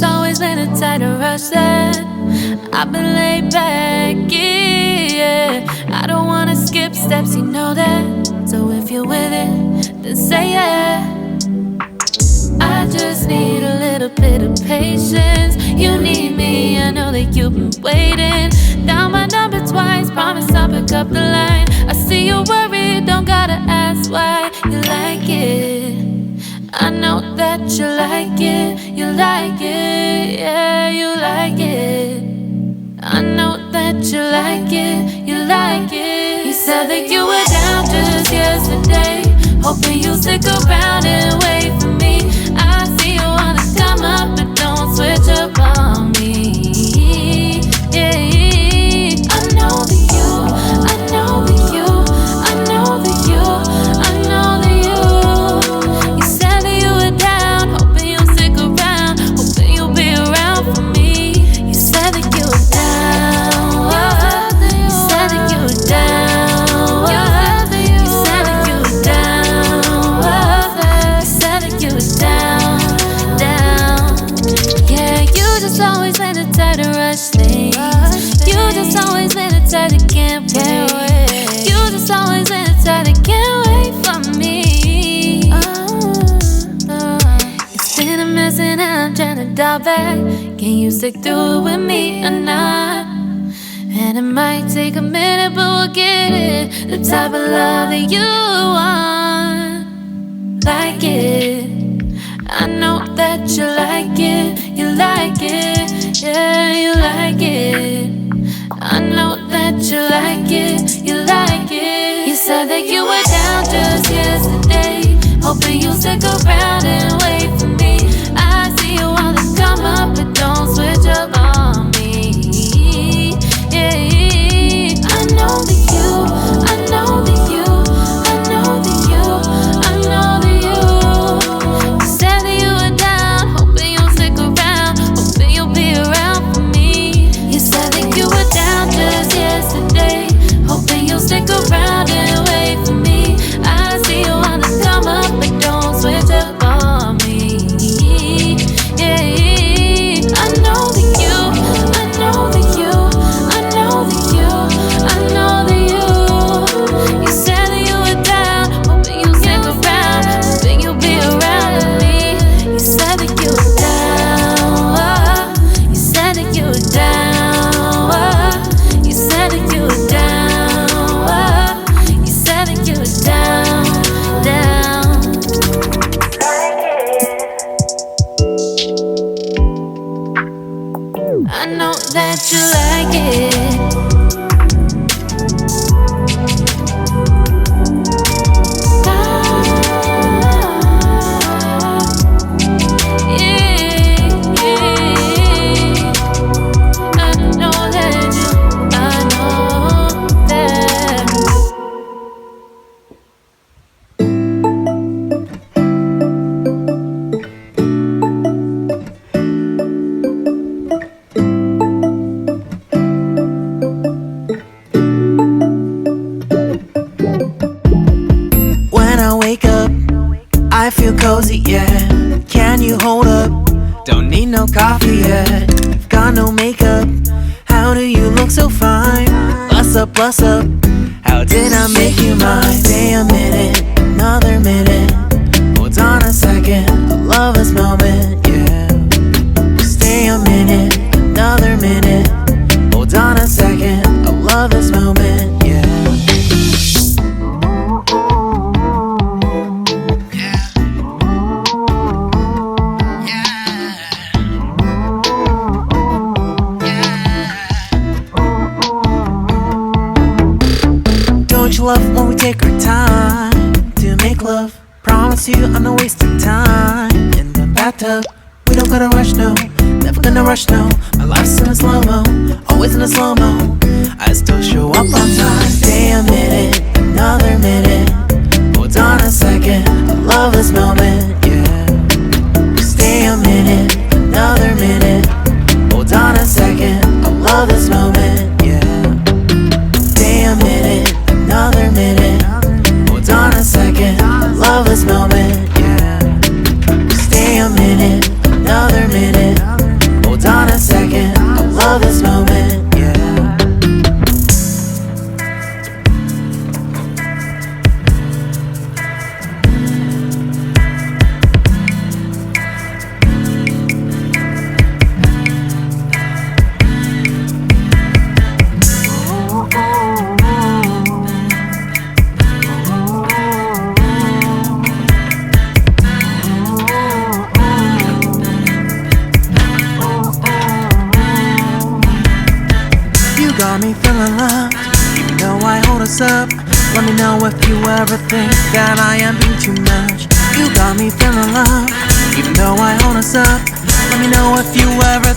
always been a tighter rush that I've been laid back, yeah. I don't wanna skip steps, you know that. So if you're with it, then say yeah. I just need a little bit of patience. You need me, I know that you've been waiting. Down my number twice, promise I'll pick up the line. I see you worried, don't gotta ask why. You like it, I know that you like it. You like it, yeah, you like it. I know that you like it, you like it. You said that you were down just yesterday, hoping you'll stick around and wait for me. I see you wanna come up, but don't switch up on me. Yeah, I know that you, I know that you, I know that you, I know that you. You said that you were down, hoping you'll stick around, hoping you'll be around for me. You said that you were down, you said that you were down, you said that you were down, you said that you were down, down. Yeah, you just always been a tighter rush thing. You just always been a tight that can't wait. You just always been a tight that can't wait for me. It's been a mess and I'm trying to dial back. Can you stick through it with me or not? And it might take a minute, but we'll get it. The type of love that you want, like it. I know that you like it, you like it, yeah, you like it. I know that you like it, you like it. You said that you were down just yesterday, hoping you'll stick around and wait for me. I see you wanna come up, but don't switch up on me. Yeah, I know that you, I know that you, I know that you, I know that you. You said that you were down, hoping you'll stick around, hoping you'll be around for me. You said that you were down just yesterday, hoping you'll stick around and wait for me. I see you wanna come up, but don't switch up on me. Yeah, I know that you, I know that you, I know that you, I know that you. You said that you were down, hoping you'll stick around, hoping you'll be around with me. You said that you were down, you said that you were down, you said that you were down, you said that you were down, down. I know that you like it. I feel cozy, yeah. Can you hold up? Don't need no coffee yet. I've got no makeup. How do you look so fine? Bust up, bust up. How did I make you mine? Stay a minute, another minute. Hold on a second, I love this moment, yeah. Stay a minute, another minute. Hold on a second, I love this moment, yeah. Love when we take our time to make love. Promise you I'm not wasting time in the bathtub. We don't gotta rush, no. Never gonna rush, no. My life's in a slow-mo, always in a slow-mo. I still show up on time. Stay a minute, another minute. Hold on a second, I love this moment, yeah. Stay a minute, another minute. Hold on a second, I love this moment, yeah. Stay a minute, another minute. Hold on a second, I love this moment, yeah. Stay a minute, another minute. love this moment, yeah. Got me feeling loved, even though I hold us up. Let me know if you ever think that I am being too much. You got me feeling loved, even though I hold us up. Let me know if you ever